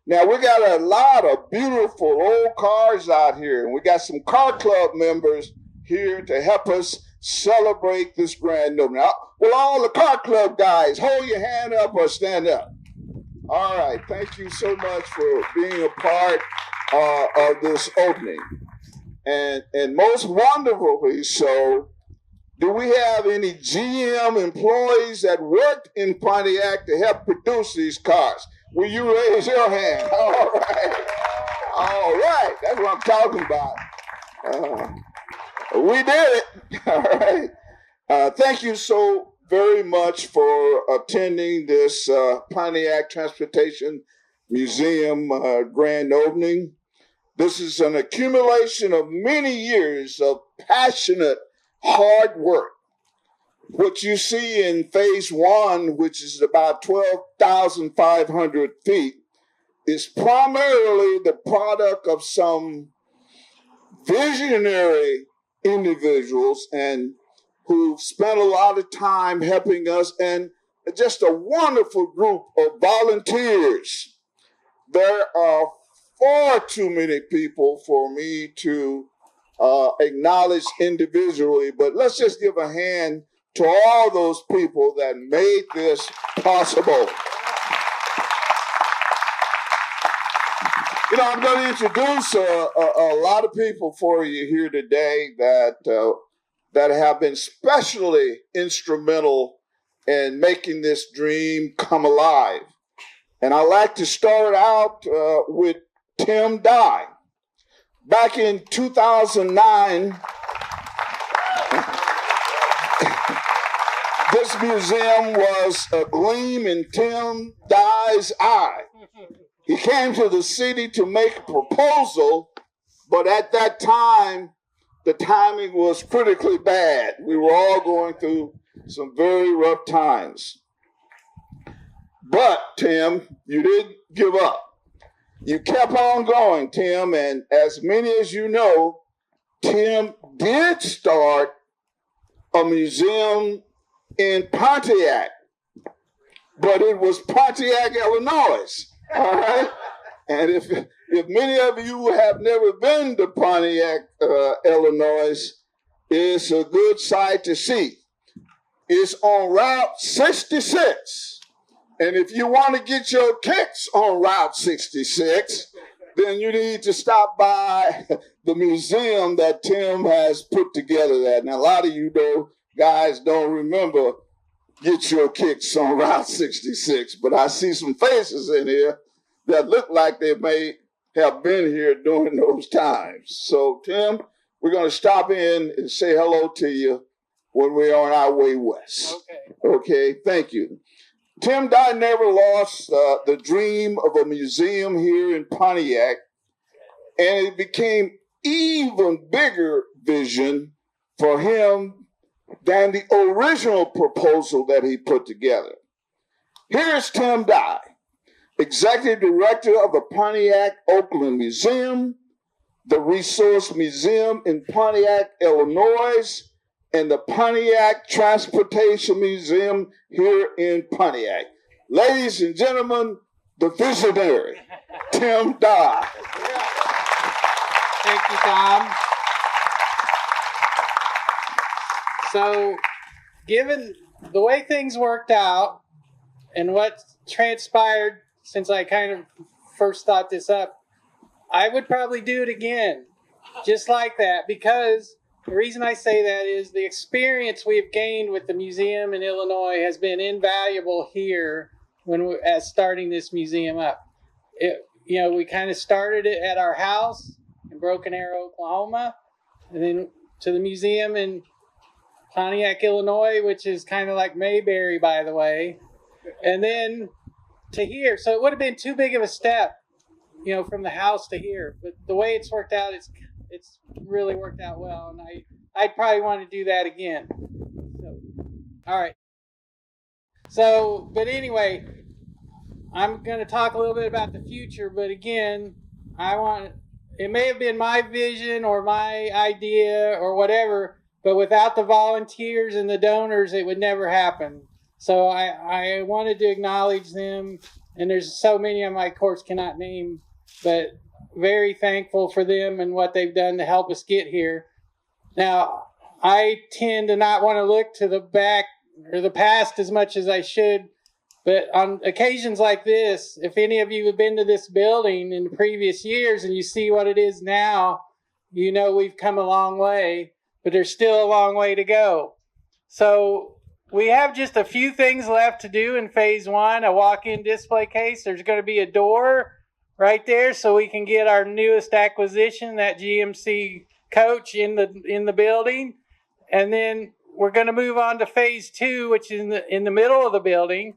Now, we got a lot of beautiful old cars out here, and we got some car club members here to help us celebrate this grand opening. Well, all the car club guys, hold your hand up or stand up. All right, thank you so much for being a part of this opening. And most wonderfully so, do we have any GM employees that worked in Pontiac to help produce these cars? Will you raise your hand? All right. All right. That's what I'm talking about. We did it. All right. Thank you so very much for attending this Pontiac Transportation Museum grand opening. This is an accumulation of many years of passionate, hard work. What you see in phase one, which is about 12,500 feet, is primarily the product of some visionary individuals and who've spent a lot of time helping us, and just a wonderful group of volunteers. There are far too many people for me to acknowledge individually, but let's just give a hand to all those people that made this possible. You know, I'm going to introduce a lot of people for you here today that have been especially instrumental in making this dream come alive. And I'd like to start out with Tim Dye. Back in 2009, this museum was a gleam in Tim Dye's eye. He came to the city to make a proposal, but at that time, the timing was critically bad. We were all going through some very rough times. But, Tim, you didn't give up. You kept on going, Tim, and as many as you know, Tim did start a museum in Pontiac, but it was Pontiac, Illinois, all right? And if many of you have never been to Pontiac, Illinois, it's a good sight to see. It's on Route 66. And if you want to get your kicks on Route 66, then you need to stop by the museum that Tim has put together there. Now, a lot of you guys don't remember get your kicks on Route 66, but I see some faces in here that look like they may have been here during those times. So, Tim, we're going to stop in and say hello to you when we're on our way west. Okay, thank you. Tim Dye never lost the dream of a museum here in Pontiac, and it became even bigger vision for him than the original proposal that he put together. Here's Tim Dye, Executive Director of the Pontiac Oakland Museum, the Resource Museum in Pontiac, Illinois, and the Pontiac Transportation Museum here in Pontiac. Ladies and gentlemen, the visionary, Tim Dye. Thank you, Tom. So, given the way things worked out and what transpired since I kind of first thought this up, I would probably do it again, just like that, because the reason I say that is the experience we've gained with the museum in Illinois has been invaluable here as starting this museum up. We kind of started it at our house in Broken Arrow, Oklahoma, and then to the museum in Pontiac, Illinois, which is kind of like Mayberry, by the way, and then to here. So it would have been too big of a step, from the house to here. But the way it's worked out, it's really worked out well, and I'd probably want to do that again. So, all right. So, but anyway, I'm going to talk a little bit about the future, but again, it may have been my vision or my idea or whatever, but without the volunteers and the donors, it would never happen. So I wanted to acknowledge them and there's so many of them I, of course, cannot name, but very thankful for them and what they've done to help us get here. Now, I tend to not want to look to the back or the past as much as I should, but on occasions like this, if any of you have been to this building in the previous years and you see what it is now, you know we've come a long way, but there's still a long way to go. So we have just a few things left to do in phase one, a walk-in display case. There's going to be a door right there so we can get our newest acquisition, that GMC coach in the building. And then we're going to move on to phase two, which is in the middle of the building.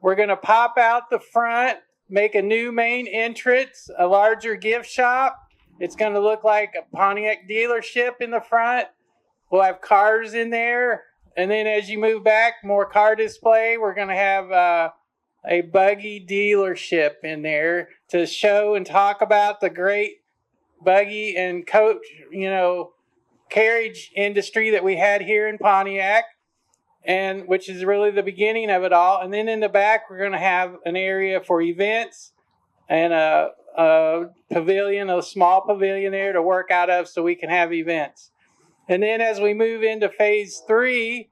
We're going to pop out the front, make a new main entrance, a larger gift shop. It's going to look like a Pontiac dealership in the front. We'll have cars in there. And then as you move back, more car display. We're going to have a buggy dealership in there to show and talk about the great buggy and coach, carriage industry that we had here in Pontiac, and which is really the beginning of it all. And then in the back, we're going to have an area for events and a pavilion, a small pavilion there to work out of so we can have events. And then as we move into phase three,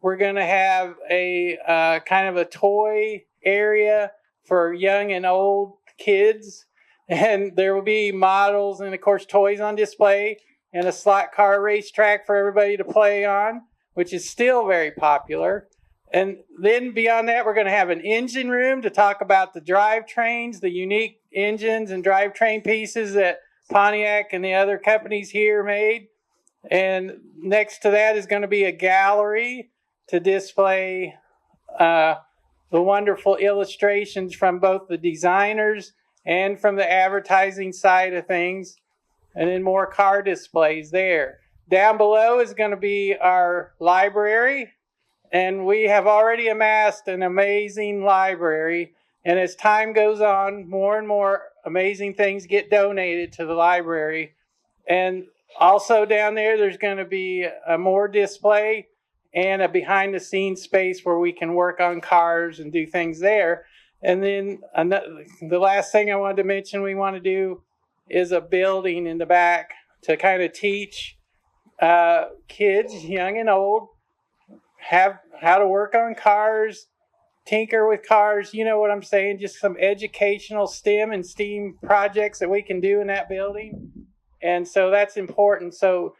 we're going to have a kind of a toy area for young and old kids. And there will be models and, of course, toys on display and a slot car racetrack for everybody to play on, which is still very popular. And then beyond that, we're going to have an engine room to talk about the drivetrains, the unique engines and drivetrain pieces that Pontiac and the other companies here made. And next to that is going to be a gallery to display the wonderful illustrations from both the designers and from the advertising side of things. And then more car displays there. Down below is going to be our library. And we have already amassed an amazing library. And as time goes on, more and more amazing things get donated to the library. And also down there, there's going to be a more display and a behind-the-scenes space where we can work on cars and do things there. And then the last thing I wanted to mention we want to do is a building in the back to kind of teach kids, young and old, have how to work on cars, tinker with cars, you know what I'm saying, just some educational STEM and STEAM projects that we can do in that building. And so that's important. So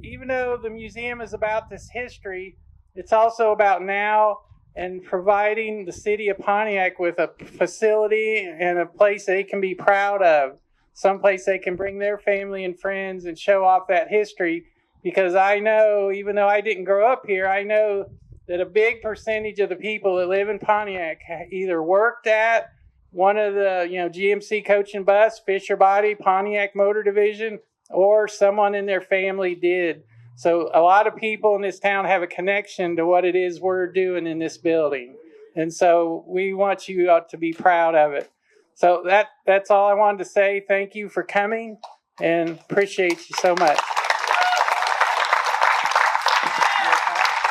even though the museum is about this history, it's also about now and providing the city of Pontiac with a facility and a place they can be proud of, someplace they can bring their family and friends and show off that history. Because I know, even though I didn't grow up here, I know that a big percentage of the people that live in Pontiac either worked at one of the, GMC Coach and Bus, Fisher Body, Pontiac Motor Division, or someone in their family did. So a lot of people in this town have a connection to what it is we're doing in this building. And so we want you to be proud of it. So that's all I wanted to say. Thank you for coming and appreciate you so much.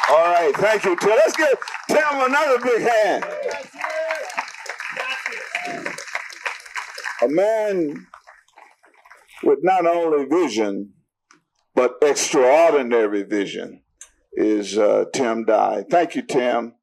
All right, thank you, Tim. Let's give Tim another big hand. A man with not only vision, but extraordinary vision is Tim Dye. Thank you, Tim.